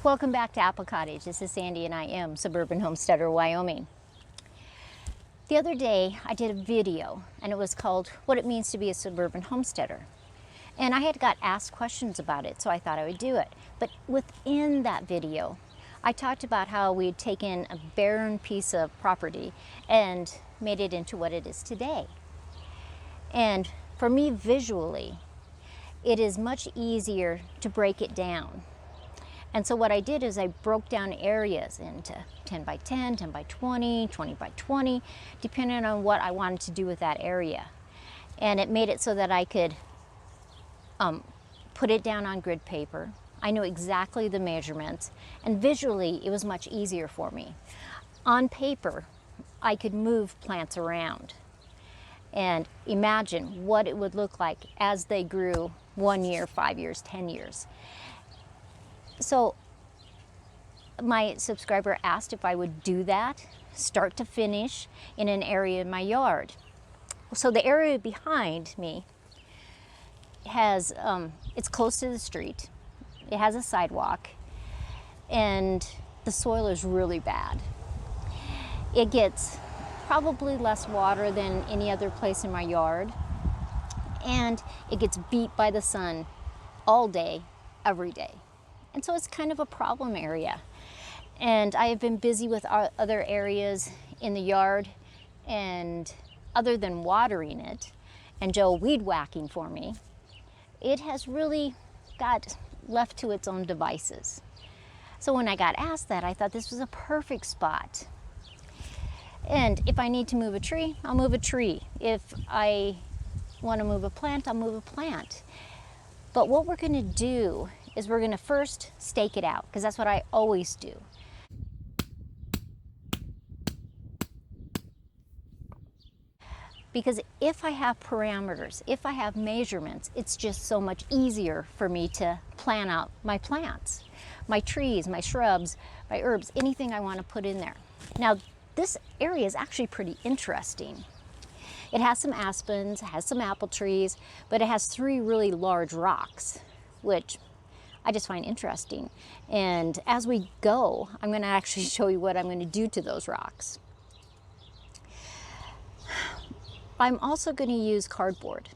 Welcome back to Apple Cottage. This is Sandy and I am Suburban Homesteader, Wyoming. The other day I did a video and it was called What It Means to Be a Suburban Homesteader. And I had got asked questions about it, so I thought I would do it. But within that video, I talked about how we had taken a barren piece of property and made it into what it is today. And for me visually, it is much easier to break it down. And so what I did is I broke down areas into 10 by 10, 10 by 20, 20 by 20, depending on what I wanted to do with that area. And it made it so that I could put it down on grid paper. I knew exactly the measurements, and visually it was much easier for me. On paper, I could move plants around and imagine what it would look like as they grew 1 year, 5 years, 10 years. So my subscriber asked if I would do that, start to finish, in an area in my yard. So the area behind me has, it's close to the street, it has a sidewalk, and the soil is really bad. It gets probably less water than any other place in my yard, and it gets beat by the sun all day, every day. And so it's kind of a problem area. And I have been busy with other areas in the yard, and other than watering it and Joe weed whacking for me, it has really got left to its own devices. So when I got asked that, I thought this was a perfect spot. And if I need to move a tree, I'll move a tree. If I want to move a plant, I'll move a plant. But what we're going to do is we're going to first stake it out, because that's what I always do. Because if I have parameters, if I have measurements, it's just so much easier for me to plan out my plants, my trees, my shrubs, my herbs, anything I want to put in there. Now, this area is actually pretty interesting. It has some aspens, it has some apple trees, but it has 3 really large rocks, which I just find interesting. And as we go, I'm going to actually show you what I'm going to do to those rocks. I'm also going to use cardboard.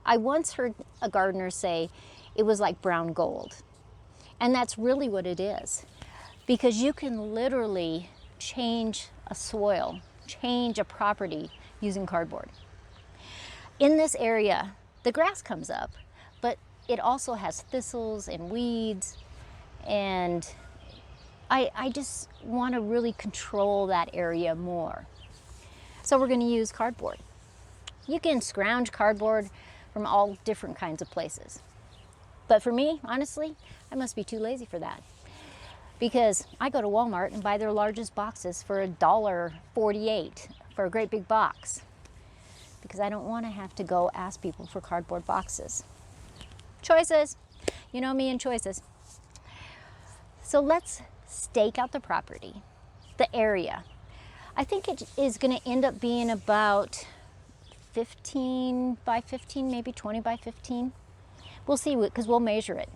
I once heard a gardener say it was like brown gold. And that's really what it is. Because you can literally change a soil, change a property using cardboard. In this area, the grass comes up, but it also has thistles and weeds, and I just want to really control that area more. So we're going to use cardboard. You can scrounge cardboard from all different kinds of places. But for me, honestly, I must be too lazy for that. Because I go to Walmart and buy their largest boxes for $1.48 for a great big box. Because I don't want to have to go ask people for cardboard boxes. Choices. You know me and choices. So let's stake out the property, the area. I think it is going to end up being about 15 by 15, maybe 20 by 15. We'll see, because we'll measure it.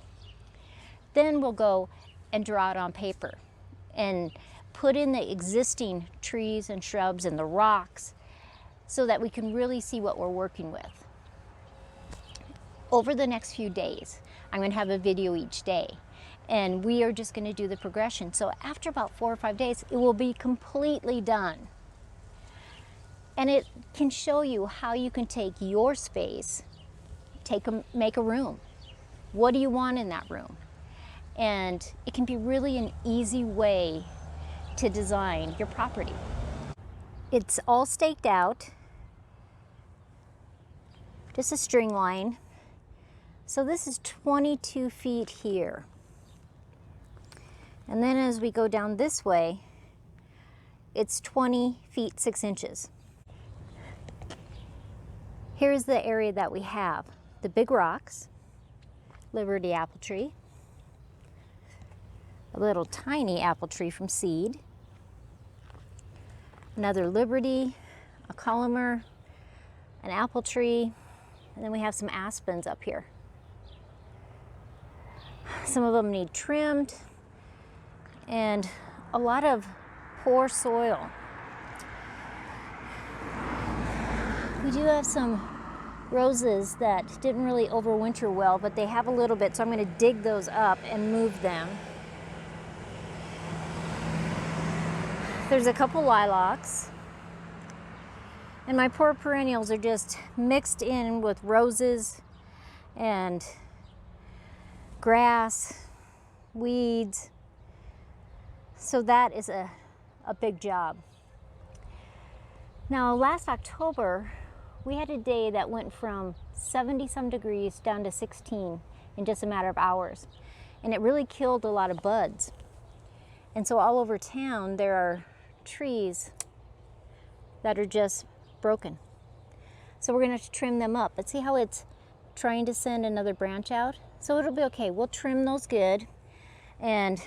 Then we'll go and draw it on paper and put in the existing trees and shrubs and the rocks so that we can really see what we're working with. Over the next few days, I'm going to have a video each day, and we are just going to do the progression. So after about 4 or 5 days, it will be completely done. And it can show you how you can take your space, make a room. What do you want in that room? And it can be really an easy way to design your property. It's all staked out, just a string line. So this is 22 feet here. And then as we go down this way, it's 20 feet 6 inches. Here's the area that we have. The big rocks, Liberty apple tree, a little tiny apple tree from seed, another Liberty, a Columer, an apple tree, and then we have some aspens up here. Some of them need trimmed, and a lot of poor soil. We do have some roses that didn't really overwinter well, but they have a little bit, so I'm going to dig those up and move them. There's a couple lilacs, and my poor perennials are just mixed in with roses and grass, weeds, so that is a big job. Now, last October, we had a day that went from 70 some degrees down to 16 in just a matter of hours, and it really killed a lot of buds. And so all over town there are trees that are just broken. So we're going to trim them up. But see how it's trying to send another branch out? So it'll be okay. We'll trim those good, and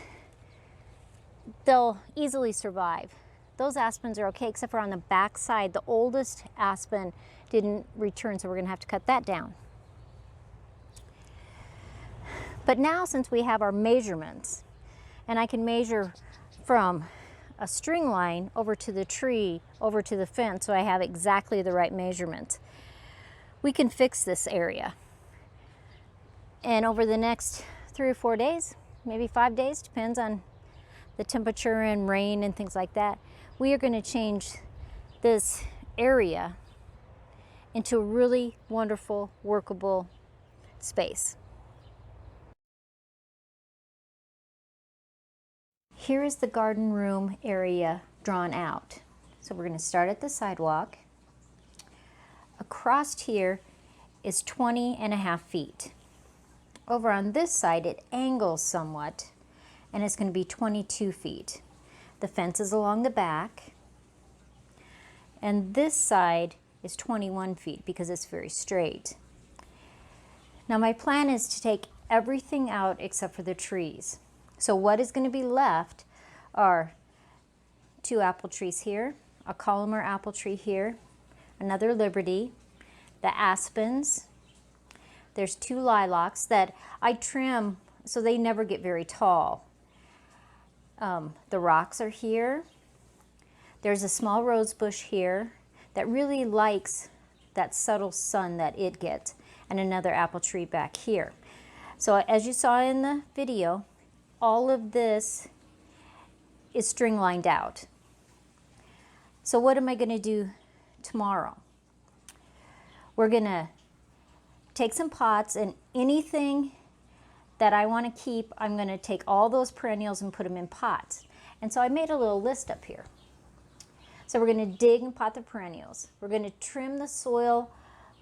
they'll easily survive. Those aspens are okay, except for on the back side. The oldest aspen didn't return, so we're going to have to cut that down. But now, since we have our measurements, and I can measure from a string line over to the tree, over to the fence, so I have exactly the right measurement, we can fix this area. And over the next 3 or 4 days, maybe 5 days, depends on the temperature and rain and things like that, we are going to change this area into a really wonderful, workable space. Here is the garden room area drawn out. So we're going to start at the sidewalk. Across here is 20.5 feet. Over on this side it angles somewhat, and it's going to be 22 feet. The fence is along the back, and this side is 21 feet because it's very straight. Now my plan is to take everything out except for the trees. So what is going to be left are 2 apple trees here, a columnar apple tree here, another Liberty, the aspens. There's 2 lilacs that I trim so they never get very tall. The rocks are here. There's a small rose bush here that really likes that subtle sun that it gets, and another apple tree back here. So as you saw in the video, all of this is string lined out. So what am I going to do tomorrow? We're going to take some pots, and anything that I want to keep, I'm going to take all those perennials and put them in pots. And so I made a little list up here. So we're going to dig and pot the perennials. We're going to trim the soil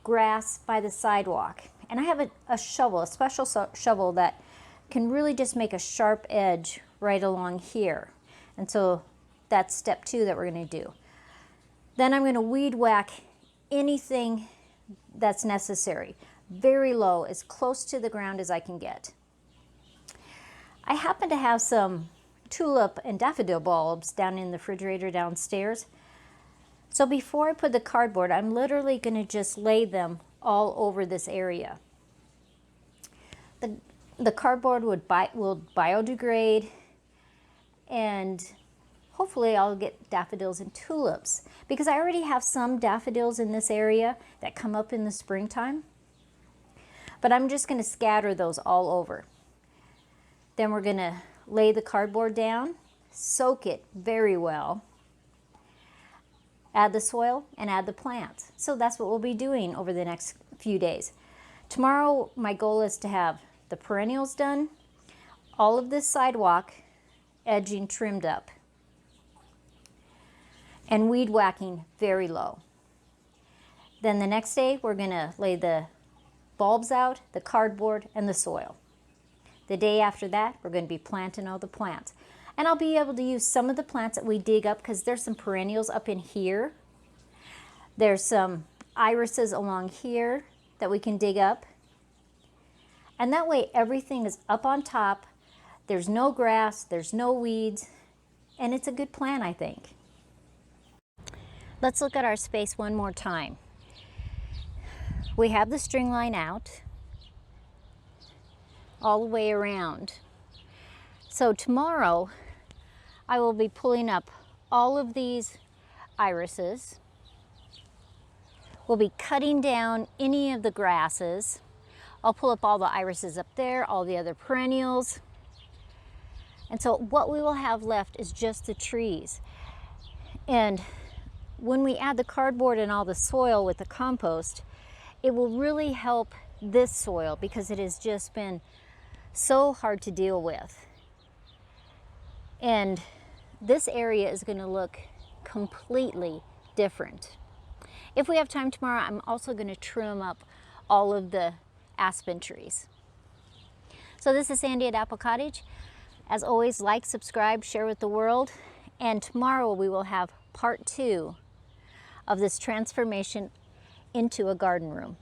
grass by the sidewalk. And I have a shovel, a special shovel that can really just make a sharp edge right along here. And so that's step 2 that we're going to do. Then I'm going to weed whack anything that's necessary, very low, as close to the ground as I can get. I happen to have some tulip and daffodil bulbs down in the refrigerator downstairs. So before I put the cardboard, I'm literally going to just lay them all over this area. The cardboard will biodegrade, and hopefully I'll get daffodils and tulips, because I already have some daffodils in this area that come up in the springtime. But I'm just going to scatter those all over. Then we're going to lay the cardboard down, soak it very well, add the soil, and add the plants. So that's what we'll be doing over the next few days. Tomorrow my goal is to have the perennials done, all of this sidewalk edging trimmed up, and weed whacking very low. Then the next day we're going to lay the bulbs out, the cardboard, and the soil. The day after that we're going to be planting all the plants. And I'll be able to use some of the plants that we dig up, because there's some perennials up in here. There's some irises along here that we can dig up. And that way everything is up on top. There's no grass, there's no weeds, and it's a good plan, I think. Let's look at our space one more time. We have the string line out all the way around. So tomorrow I will be pulling up all of these irises. We'll be cutting down any of the grasses. I'll pull up all the irises up there, all the other perennials. And so what we will have left is just the trees. And when we add the cardboard and all the soil with the compost, it will really help this soil because it has just been so hard to deal with. And this area is going to look completely different. If we have time tomorrow, I'm also going to trim up all of the aspen trees. So this is Sandy at Apple Cottage. As always, like, subscribe, share with the world. And tomorrow we will have part 2 of this transformation into a garden room.